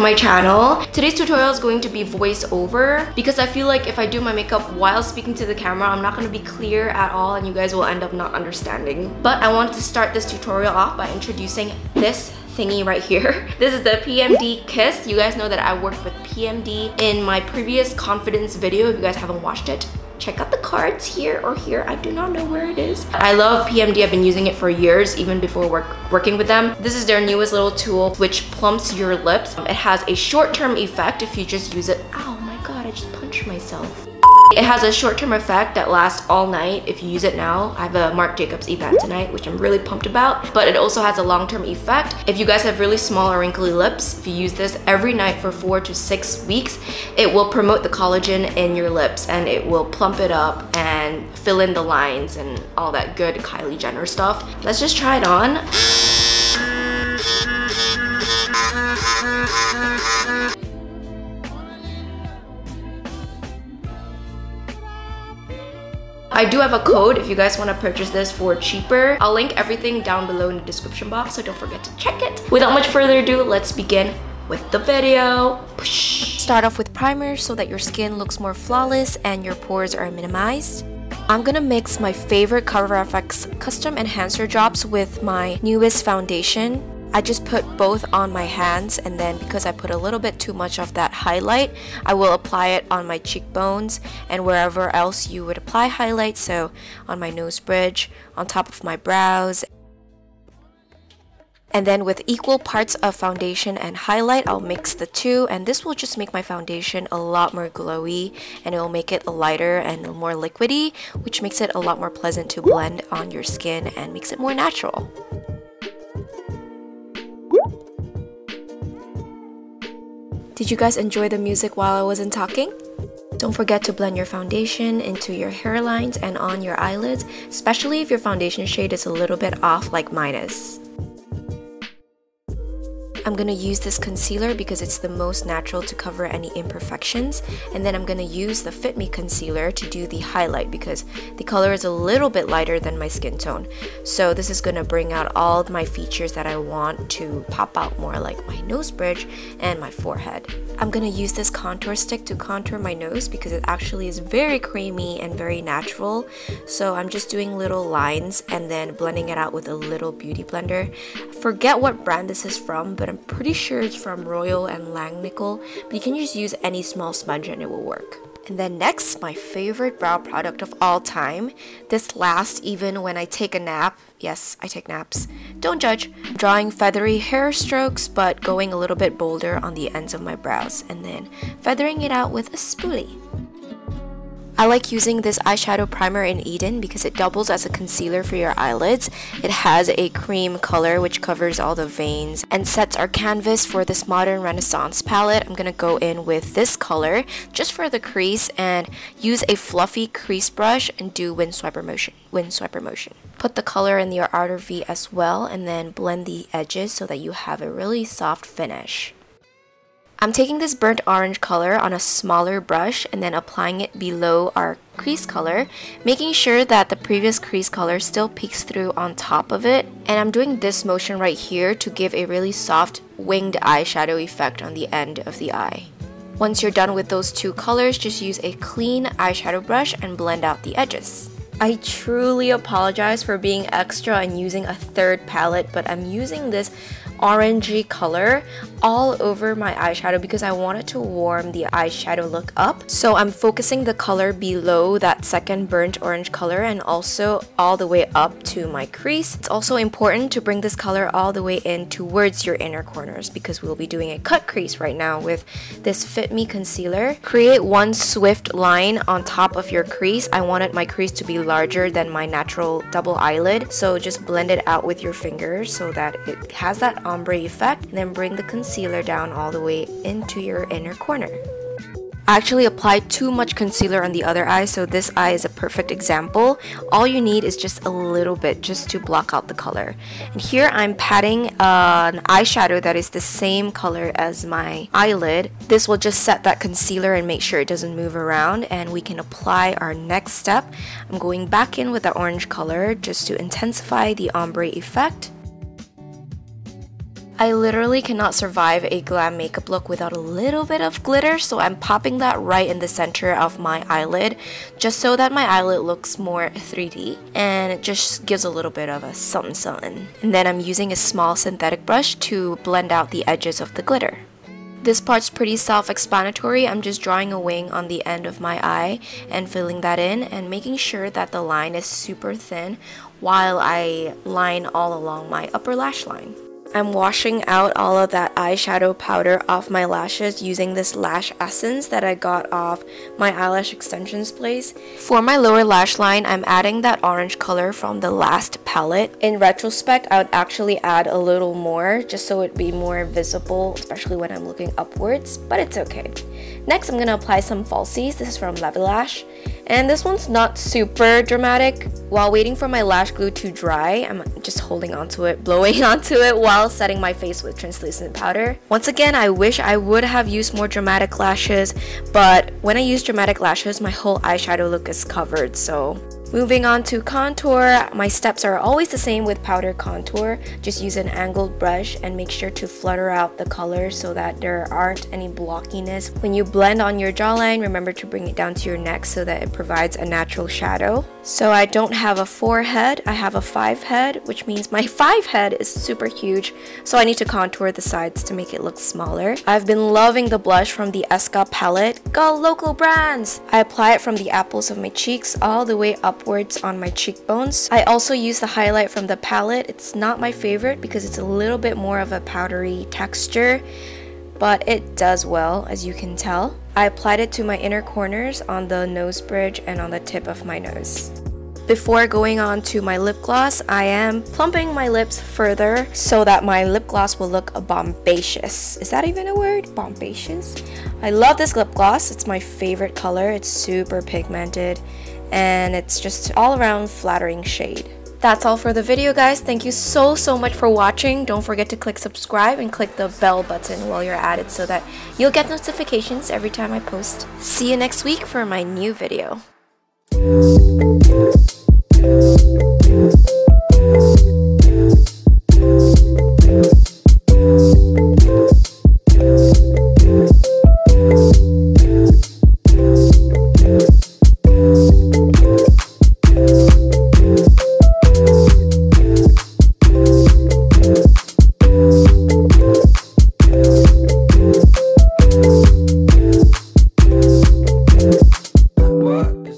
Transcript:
my channel. Today's tutorial is going to be voiceover because I feel like if I do my makeup while speaking to the camera, I'm not going to be clear at all and you guys will end up not understanding. But I wanted to start this tutorial off by introducing this thingy right here. This is the PMD Kiss. You guys know that I worked with PMD in my previous confidence video. If you guys haven't watched it, check out the cards here or here. I do not know where it is. I love PMD. I've been using it for years, even before working with them. This is their newest little tool which plumps your lips. It has a short-term effect if you just use it. Oh my god, I just punched myself. It has a short-term effect that lasts all night if you use it now. I have a Marc Jacobs event tonight, which I'm really pumped about. But it also has a long-term effect. If you guys have really small or wrinkly lips, if you use this every night for 4 to 6 weeks, it will promote the collagen in your lips and it will plump it up and fill in the lines and all that good Kylie Jenner stuff. Let's just try it on. I do have a code if you guys want to purchase this for cheaper. I'll link everything down below in the description box, so don't forget to check it. Without much further ado, let's begin with the video. Start off with primer so that your skin looks more flawless and your pores are minimized. I'm gonna mix my favorite CoverFX Custom Enhancer drops with my newest foundation. I just put both on my hands, and then because I put a little bit too much of that highlight, I will apply it on my cheekbones and wherever else you would apply highlight, so on my nose bridge, on top of my brows. And then with equal parts of foundation and highlight, I'll mix the two, and this will just make my foundation a lot more glowy and it will make it lighter and more liquidy, which makes it a lot more pleasant to blend on your skin and makes it more natural. Did you guys enjoy the music while I wasn't talking? Don't forget to blend your foundation into your hairlines and on your eyelids, especially if your foundation shade is a little bit off like mine is. I'm gonna use this concealer because it's the most natural to cover any imperfections, and then I'm gonna use the Fit Me concealer to do the highlight because the color is a little bit lighter than my skin tone. So this is gonna bring out all of my features that I want to pop out more, like my nose bridge and my forehead. I'm gonna use this contour stick to contour my nose because it actually is very creamy and very natural. So I'm just doing little lines and then blending it out with a little beauty blender. Forget what brand this is from, but I'm pretty sure it's from Royal and Langnickel, but you can just use any small smudge and it will work. And then next, my favorite brow product of all time. This lasts even when I take a nap. Yes, I take naps. Don't judge. Drawing feathery hair strokes, but going a little bit bolder on the ends of my brows, and then feathering it out with a spoolie. I like using this eyeshadow primer in Eden because it doubles as a concealer for your eyelids. It has a cream color which covers all the veins and sets our canvas for this modern Renaissance palette. I'm gonna go in with this color just for the crease and use a fluffy crease brush and do wind swiper motion. Put the color in your outer V as well and then blend the edges so that you have a really soft finish. I'm taking this burnt orange color on a smaller brush and then applying it below our crease color, making sure that the previous crease color still peeks through on top of it. And I'm doing this motion right here to give a really soft winged eyeshadow effect on the end of the eye. Once you're done with those two colors, just use a clean eyeshadow brush and blend out the edges. I truly apologize for being extra and using a third palette, but I'm using this orangey color all over my eyeshadow because I wanted to warm the eyeshadow look up. So I'm focusing the color below that second burnt orange color and also all the way up to my crease. It's also important to bring this color all the way in towards your inner corners because we'll be doing a cut crease right now with this Fit Me concealer. Create one swift line on top of your crease. I wanted my crease to be larger than my natural double eyelid, so just blend it out with your fingers so that it has that ombre effect, and then bring the concealer down all the way into your inner corner. I actually applied too much concealer on the other eye, so this eye is a perfect example. All you need is just a little bit just to block out the color. And here I'm patting an eyeshadow that is the same color as my eyelid. This will just set that concealer and make sure it doesn't move around, and we can apply our next step. I'm going back in with the orange color just to intensify the ombre effect. I literally cannot survive a glam makeup look without a little bit of glitter, so I'm popping that right in the center of my eyelid just so that my eyelid looks more 3D and it just gives a little bit of a something something. And then I'm using a small synthetic brush to blend out the edges of the glitter. This part's pretty self-explanatory. I'm just drawing a wing on the end of my eye and filling that in and making sure that the line is super thin while I line all along my upper lash line. I'm washing out all of that eyeshadow powder off my lashes using this lash essence that I got off my eyelash extensions place. For my lower lash line, I'm adding that orange color from the last palette. In retrospect, I would actually add a little more just so it'd be more visible, especially when I'm looking upwards, but it's okay. Next, I'm going to apply some falsies. This is from Lash. And this one's not super dramatic. While waiting for my lash glue to dry, I'm just holding onto it, blowing onto it while setting my face with translucent powder. Once again, I wish I would have used more dramatic lashes, but when I use dramatic lashes, my whole eyeshadow look is covered, so... Moving on to contour, my steps are always the same with powder contour. Just use an angled brush and make sure to flutter out the color so that there aren't any blockiness. When you blend on your jawline, remember to bring it down to your neck so that it provides a natural shadow. So I don't have a 4 head, I have a 5 head, which means my 5 head is super huge, so I need to contour the sides to make it look smaller. I've been loving the blush from the Esca palette. Go local brands! I apply it from the apples of my cheeks all the way upwards on my cheekbones. I also use the highlight from the palette. It's not my favorite because it's a little bit more of a powdery texture, but it does well, as you can tell. I applied it to my inner corners on the nose bridge and on the tip of my nose. Before going on to my lip gloss, I am plumping my lips further so that my lip gloss will look bombacious. Is that even a word? Bombacious? I love this lip gloss. It's my favorite color. It's super pigmented and it's just all around flattering shade. That's all for the video, guys. Thank you so much for watching. Don't forget to click subscribe and click the bell button while you're at it so that you'll get notifications every time I post. See you next week for my new video.